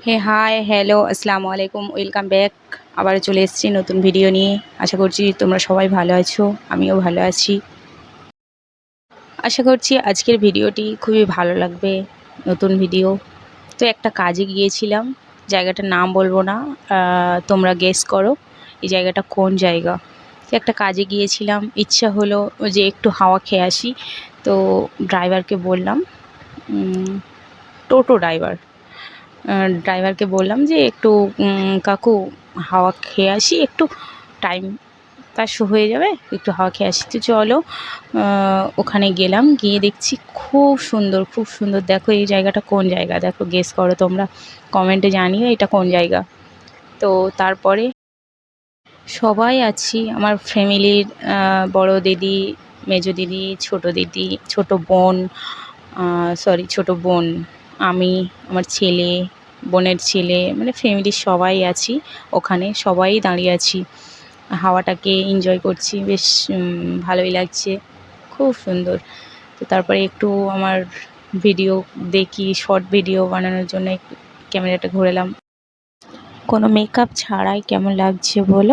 হে hi hello আসসালামু আলাইকুম, welcome back. আবার চলে এসেছি নতুন ভিডিও নিয়ে। আশা করছি তোমরা সবাই ভালো আছো, আমিও ভালো আছি। আশা করছি আজকের ভিডিওটি খুবই ভালো লাগবে। নতুন ভিডিও তো একটা কাজে গিয়েছিলাম, জায়গাটার নাম বলবো না, তোমরা গেস করো এই জায়গাটা কোন জায়গা। তো একটা কাজে গিয়েছিলাম, ইচ্ছা হলো যে একটু হাওয়া খেয়ে আসি। তো ড্রাইভারকে বললাম, টোটো ড্রাইভারকে বললাম যে একটু কাকু হাওয়া খেয়ে আসি, একটু টাইম পাস হয়ে যাবে, একটু হাওয়া খেয়ে আসি। তো চলো ওখানে গেলাম, গিয়ে দেখছি খুব সুন্দর খুব সুন্দর। দেখো এই জায়গাটা কোন জায়গা, দেখো গেস করো তোমরা, কমেন্টে জানিও এটা কোন জায়গা। তো তারপরে সবাই আছি আমার ফ্যামিলির, বড় দিদি, মেজো দিদি, ছোট বোন, ছোট বোন, আমি, আমার ছেলে, বোনের ছেলে, মানে ফ্যামিলির সবাই আছি ওখানে, সবাই দাঁড়িয়ে আছি, হাওয়াটাকে এনজয় করছি। বেশ ভালোই লাগছে, খুব সুন্দর। তো তারপরে একটু আমার ভিডিও দেখি, শর্ট ভিডিও বানানোর জন্য একটু ক্যামেরাটা ঘোরালাম। কোনো মেকআপ ছাড়াই কেমন লাগছে বলো।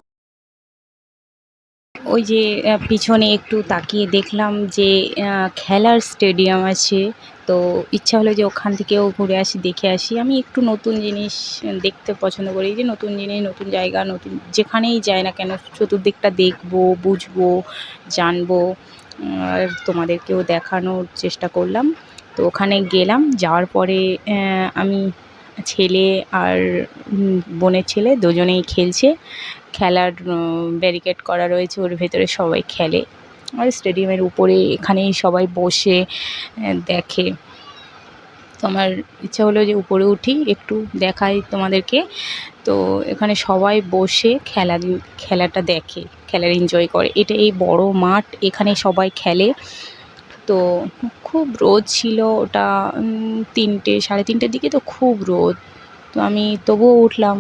ওই যে পিছনে একটু তাকিয়ে দেখলাম যে খেলার স্টেডিয়াম আছে। তো ইচ্ছা হলো যে ওখান থেকেও ঘুরে আসি, দেখে আসি। আমি একটু নতুন জিনিস দেখতে পছন্দ করি, যে নতুন জিনিস, নতুন জায়গা, নতুন যেখানেই যাই না কেন চতুর্দিকটা দেখবো, বুঝবো, জানবো, আর তোমাদেরকেও দেখানোর চেষ্টা করলাম। তো ওখানে গেলাম, যাওয়ার পরে আমি, ছেলে আর বোনের ছেলে দুজনেই খেলছে। খেলার ব্যারিকেড করা রয়েছে, ওর ভেতরে সবাই খেলে। আর স্টেডিয়ামের উপরে এখানেই সবাই বসে দেখে। তো আমার ইচ্ছা হলো যে উপরে উঠি, একটু দেখাই তোমাদেরকে। তো এখানে সবাই বসে খেলাটা দেখে, খেলার এনজয় করে। এটা এই বড় মাঠ, এখানে সবাই খেলে। তো খুব রোদ ছিল ওটা, 3টে সাড়ে 3টের দিকে, তো খুব রোদ। তো আমি তবুও উঠলাম,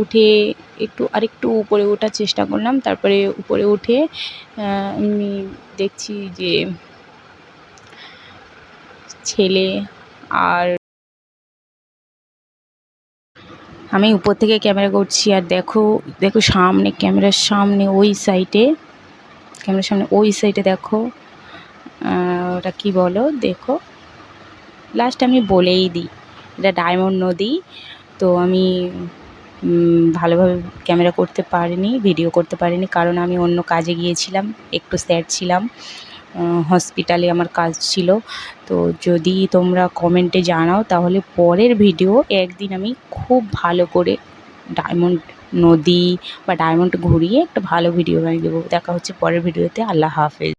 উঠে আরেকটু উপরে ওঠার চেষ্টা করলাম। তারপরে উপরে উঠে আমি দেখছি যে ছেলে আর আমি উপর থেকে ক্যামেরা করছি, আর দেখো দেখো সামনে, ক্যামেরার সামনে ওই সাইডে দেখো, ওটা কি বলো দেখো, লাস্ট আমি বলেই দিই, এটা ডায়মন্ড নদী। তো আমি ভালোভাবে ক্যামেরা করতে পারিনি, ভিডিও করতে পারিনি, কারণ আমি অন্য কাজে গিয়েছিলাম, একটু স্যাড ছিলাম, হসপিটালে আমার কাজ ছিল। তো যদি তোমরা কমেন্টে জানাও তাহলে পরের ভিডিও একদিন আমি খুব ভালো করে ডায়মন্ড নদী বা ডায়মন্ড ঘুরিয়ে একটা ভালো ভিডিও বানিয়ে দেবো। দেখা হচ্ছে পরের ভিডিওতে। আল্লাহ হাফেজ।